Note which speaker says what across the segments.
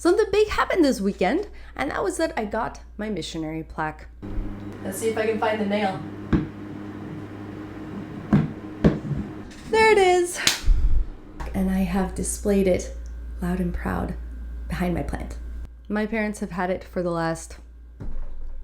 Speaker 1: Something big happened this weekend, and that was that I got my missionary plaque. Let's see if I can find the nail. There it is. And I have displayed it loud and proud behind my plant. My parents have had it for the last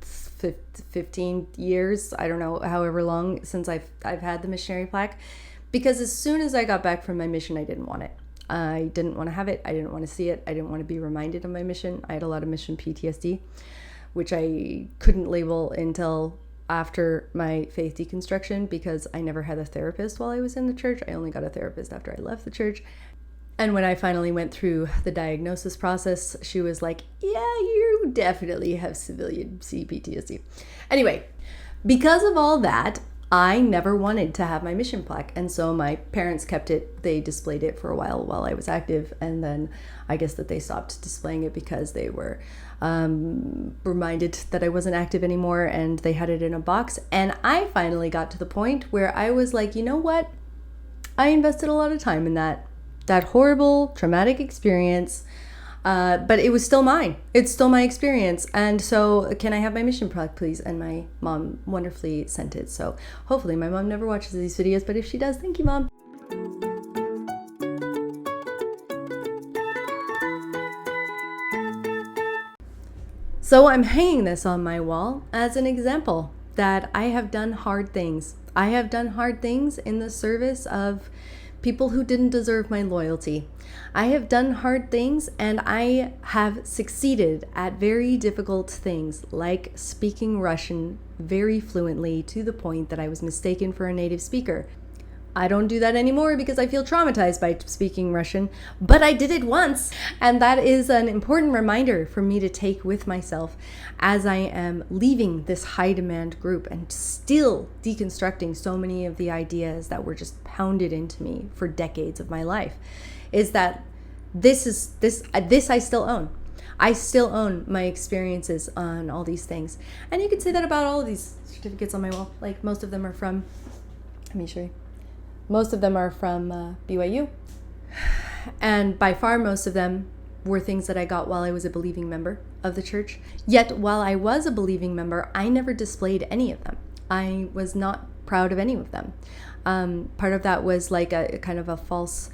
Speaker 1: 15 years, I don't know, however long since I've had the missionary plaque, because as soon as I got back from my mission, I didn't want it. I didn't want to have it. I didn't want to see it. I didn't want to be reminded of my mission. I had a lot of mission PTSD, which I couldn't label until after my faith deconstruction, because I never had a therapist while I was in the church. I only got a therapist after I left the church. And when I finally went through the diagnosis process, she was like, yeah, you definitely have civilian CPTSD. Anyway, because of all that, I never wanted to have my mission plaque. And so my parents kept it. They displayed it for a while I was active. And then I guess that they stopped displaying it because they were reminded that I wasn't active anymore, and they had it in a box. And I finally got to the point where I was like, you know what? I invested a lot of time in that horrible, traumatic experience, but it was still mine. It's still my experience. And so can I have my mission plaque, please? And my mom wonderfully sent it. So hopefully my mom never watches these videos, but if she does, thank you, Mom. So I'm hanging this on my wall as an example that I have done hard things. I have done hard things in the service of people who didn't deserve my loyalty. I have done hard things, and I have succeeded at very difficult things, like speaking Russian very fluently to the point that I was mistaken for a native speaker. I don't do that anymore because I feel traumatized by speaking Russian, but I did it once. And that is an important reminder for me to take with myself as I am leaving this high demand group and still deconstructing so many of the ideas that were just pounded into me for decades of my life, is that this I still own. I still own my experiences on all these things. And you could say that about all of these certificates on my wall. Like, most of them are from, let me show you. Most of them are from BYU, and by far most of them were things that I got while I was a believing member of the church. Yet while I was a believing member, I never displayed any of them. I was not proud of any of them. Part of that was like a kind of a false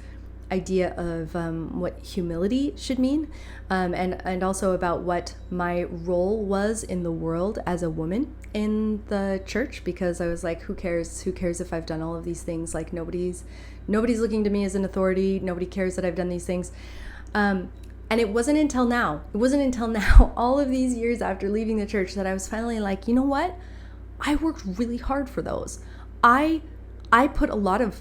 Speaker 1: idea of what humility should mean, and also about what my role was in the world as a woman in the church, because I was like, who cares if I've done all of these things? Like, nobody's looking to me as an authority. Nobody cares that I've done these things. And it wasn't until now, all of these years after leaving the church, that I was finally like, you know what? I worked really hard for those. I put a lot of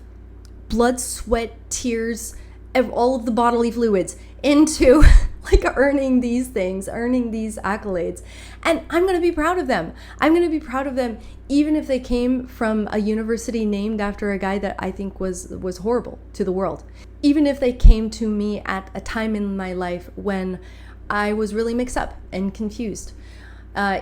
Speaker 1: blood, sweat, tears, all of the bodily fluids into like earning these things, earning these accolades. And I'm going to be proud of them. I'm going to be proud of them even if they came from a university named after a guy that I think was horrible to the world. Even if they came to me at a time in my life when I was really mixed up and confused.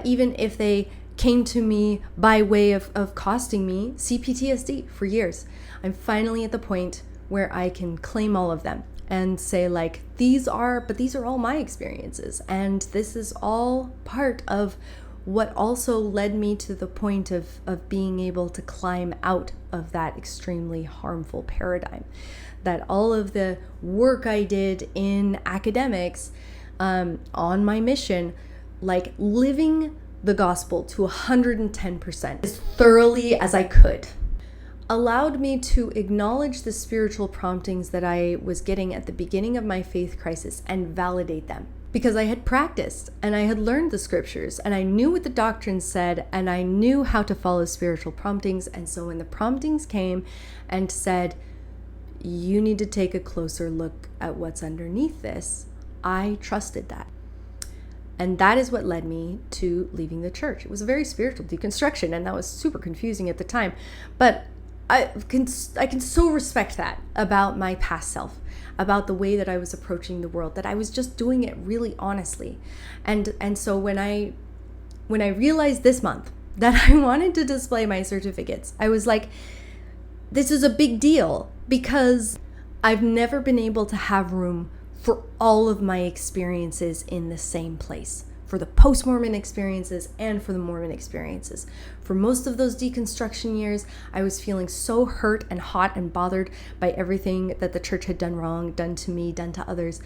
Speaker 1: Even if they came to me by way of costing me CPTSD for years. I'm finally at the point where I can claim all of them and say, like, these are all my experiences, and this is all part of what also led me to the point of being able to climb out of that extremely harmful paradigm. That all of the work I did in academics, on my mission, like living the gospel to 110% as thoroughly as I could, allowed me to acknowledge the spiritual promptings that I was getting at the beginning of my faith crisis and validate them. Because I had practiced and I had learned the scriptures and I knew what the doctrine said and I knew how to follow spiritual promptings. And so when the promptings came and said, you need to take a closer look at what's underneath this, I trusted that. And that is what led me to leaving the church. It was a very spiritual deconstruction, and that was super confusing at the time. But I can so respect that about my past self, about the way that I was approaching the world, that I was just doing it really honestly. And so when I realized this month that I wanted to display my certificates, I was like, this is a big deal, because I've never been able to have room for all of my experiences in the same place, for the post-Mormon experiences and for the Mormon experiences. For most of those deconstruction years, I was feeling so hurt and hot and bothered by everything that the church had done wrong, done to me, done to others,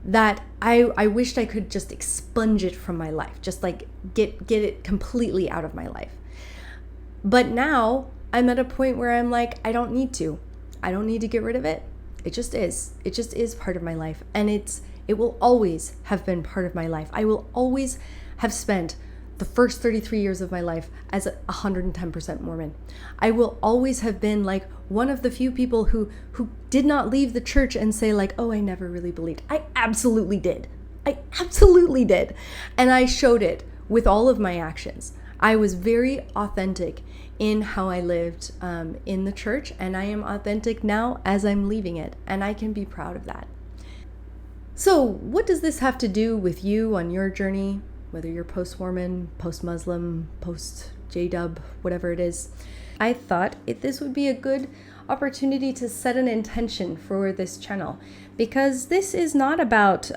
Speaker 1: that I wished I could just expunge it from my life, just like get it completely out of my life. But now I'm at a point where I'm like, I don't need to get rid of it. It just is part of my life, and it will always have been part of my life. I will always have spent the first 33 years of my life as 110% Mormon. I will always have been like one of the few people who did not leave the church and say like, oh, I never really believed. I absolutely did. And I showed it with all of my actions. I was very authentic in how I lived in the church, and I am authentic now as I'm leaving it, and I can be proud of that. So what does this have to do with you on your journey, whether you're post-Mormon, post-Muslim, post-JW, whatever it is? I thought this would be a good opportunity to set an intention for this channel, because this is not about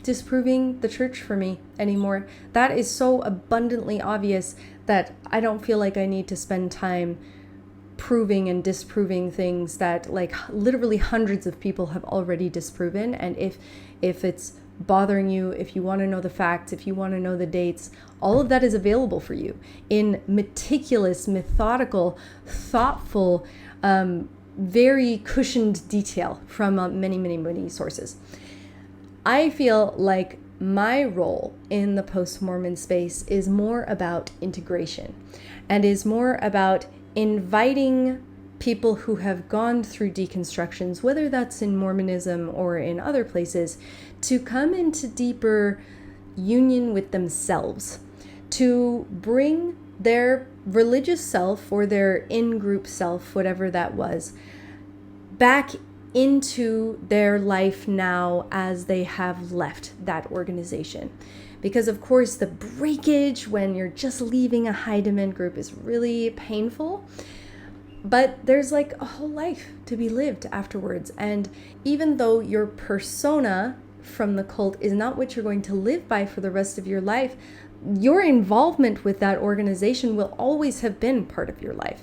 Speaker 1: disproving the church for me anymore. That is so abundantly obvious that I don't feel like I need to spend time proving and disproving things that like literally hundreds of people have already disproven. And if it's bothering you, if you want to know the facts, if you want to know the dates, all of that is available for you in meticulous, methodical, thoughtful, very cushioned detail from many sources. I feel like my role in the post-Mormon space is more about integration and is more about inviting people who have gone through deconstructions, whether that's in Mormonism or in other places, to come into deeper union with themselves, to bring their religious self or their in-group self, whatever that was, back into their life now as they have left that organization. Because of course the breakage when you're just leaving a high demand group is really painful, but there's like a whole life to be lived afterwards. And even though your persona from the cult is not what you're going to live by for the rest of your life, your involvement with that organization will always have been part of your life.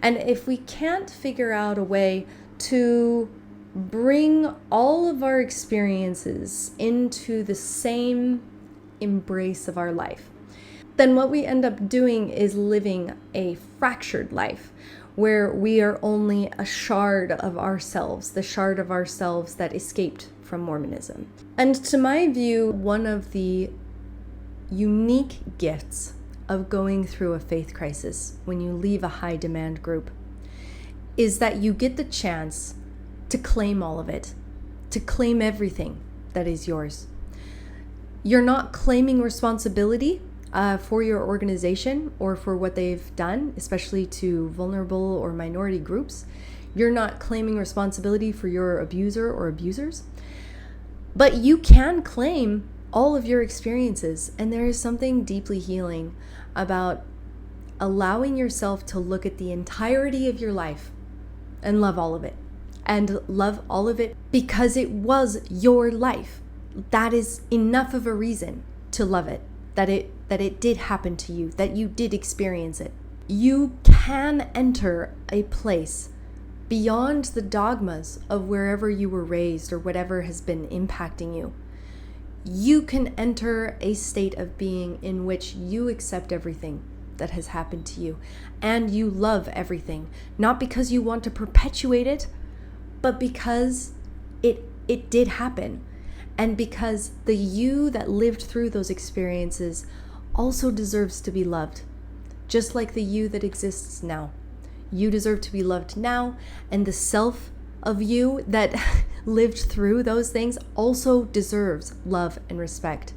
Speaker 1: And if we can't figure out a way to bring all of our experiences into the same embrace of our life, then what we end up doing is living a fractured life where we are only a shard of ourselves, the shard of ourselves that escaped from Mormonism. And to my view, one of the unique gifts of going through a faith crisis when you leave a high demand group is that you get the chance to claim all of it, to claim everything that is yours. You're not claiming responsibility for your organization or for what they've done, especially to vulnerable or minority groups. You're not claiming responsibility for your abuser or abusers, but you can claim all of your experiences. And there is something deeply healing about allowing yourself to look at the entirety of your life and love all of it. And love all of it because it was your life. That is enough of a reason to love it, that it did happen to you, that you did experience it. You can enter a place beyond the dogmas of wherever you were raised or whatever has been impacting you. You can enter a state of being in which you accept everything that has happened to you and you love everything, not because you want to perpetuate it, but because it did happen, and because the you that lived through those experiences also deserves to be loved, just like the you that exists now. You deserve to be loved now, and the self of you that lived through those things also deserves love and respect.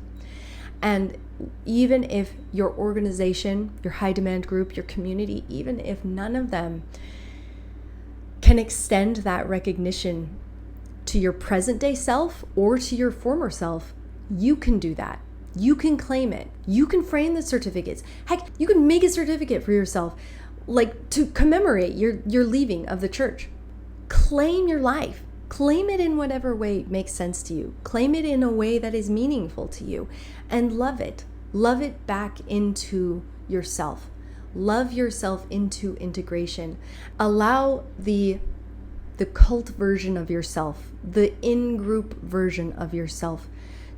Speaker 1: And even if your organization, your high demand group, your community, even if none of them can extend that recognition to your present day self or to your former self, you can do that. You can claim it. You can frame the certificates. Heck, you can make a certificate for yourself, like to commemorate your leaving of the church. Claim your life. Claim it in whatever way makes sense to you. Claim it in a way that is meaningful to you, and love it. Love it back into yourself. Love yourself into integration. Allow the cult version of yourself, the in-group version of yourself,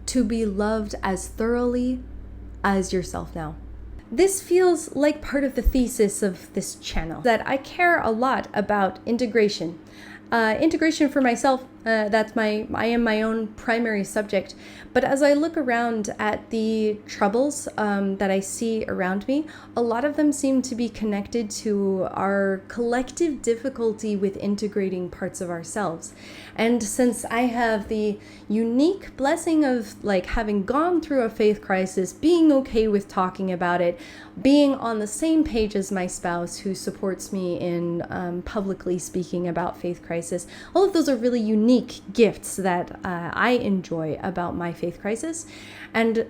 Speaker 1: to be loved as thoroughly as yourself now. This feels like part of the thesis of this channel, that I care a lot about integration. Integration for myself, I am my own primary subject. But as I look around at the troubles that I see around me, a lot of them seem to be connected to our collective difficulty with integrating parts of ourselves. And since I have the unique blessing of having gone through a faith crisis, being okay with talking about it, being on the same page as my spouse who supports me in publicly speaking about faith crisis, all of those are really unique gifts that I enjoy about my faith crisis. And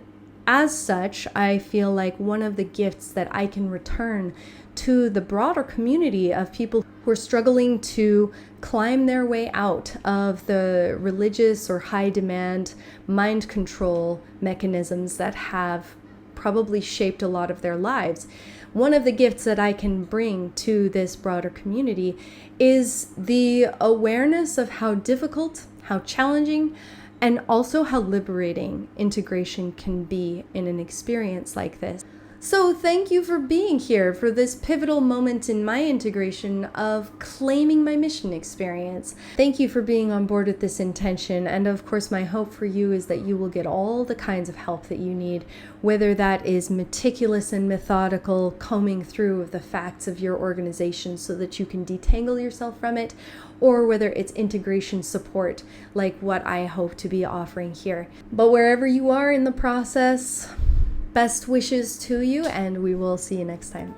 Speaker 1: as such, I feel like one of the gifts that I can return to the broader community of people who are struggling to climb their way out of the religious or high demand mind control mechanisms that have probably shaped a lot of their lives. One of the gifts that I can bring to this broader community is the awareness of how difficult, how challenging, and also how liberating integration can be in an experience like this. So thank you for being here for this pivotal moment in my integration of claiming my mission experience. Thank you for being on board with this intention. And of course, my hope for you is that you will get all the kinds of help that you need, whether that is meticulous and methodical combing through of the facts of your organization so that you can detangle yourself from it, or whether it's integration support like what I hope to be offering here. But wherever you are in the process, best wishes to you, and we will see you next time.